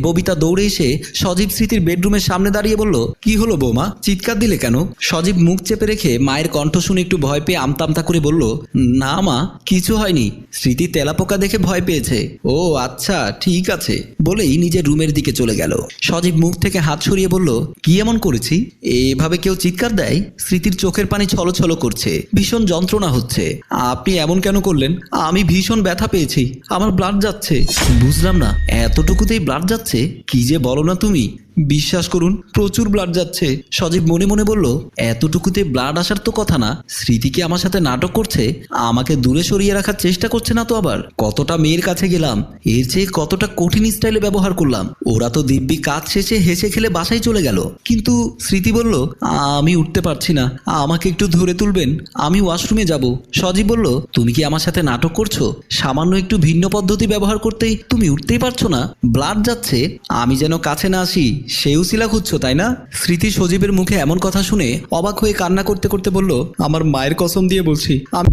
ববিতা দৌড়ে এসে সজীব স্মৃতির বেডরুমের সামনে দাঁড়িয়ে বলল, কি হলো বৌমা, চিৎকার দিলে কেন? সজীব মুখ চেপে রেখে মায়ের কণ্ঠ শুনে একটু ভয় পেয়ে আমতামতা করে বলল, না মা, কিছু হয়নি। স্মৃতি তেলাপোকা দেখে ভয় পেয়েছে। ও আচ্ছা, ঠিক আছে বলেই নিজের রুমের দিকে চলে গেল। সজীব মুখ থেকে হাত সরিয়ে বলল, কি এমন করেছি? এভাবে কেউ চিৎকার দেয়? স্মৃতির চোখের পানি ছলছল করছে, ভীষণ যন্ত্রণা হচ্ছে। আপনি এমন কেন করলেন? আমি ভীষণ ব্যথা পেয়েছি, আমার ব্লাড যাচ্ছে। বুঝলাম না, এতটুকুতেই ব্লাড যাচ্ছে? কি যে বলো না তুমি। বিশ্বাস করুন, প্রচুর ব্লাড যাচ্ছে। সজীব মনে মনে বলল, এতটুকুতে ব্লাড আসার তো কথা না। স্মৃতি কি আমার সাথে নাটক করছে? আমাকে দূরে সরিয়ে রাখার চেষ্টা করছে না তো? আবার কতটা মেয়ের কাছে গেলাম, এর চেয়ে কতটা কঠিন স্টাইলে ব্যবহার করলাম। ওরা তো দিব্যি কাজ শেষে হেসে খেলে বাসায় চলে গেল। কিন্তু স্মৃতি বলল, আমি উঠতে পারছি না, আমাকে একটু ধরে তুলবেন, আমি ওয়াশরুমে যাব। সজীব বলল, তুমি কি আমার সাথে নাটক করছো? সামান্য একটু ভিন্ন পদ্ধতি ব্যবহার করতেই তুমি উঠতেই পারছো না? ব্লাড যাচ্ছে, আমি যেন কাছে না আসি সেই উসিলা খুঁজছো, তাই না? স্মৃতি সজীবের মুখে এমন কথা শুনে অবাক হয়ে কান্না করতে করতে বলল, আমার মায়ের কসম দিয়ে বলছি, আমি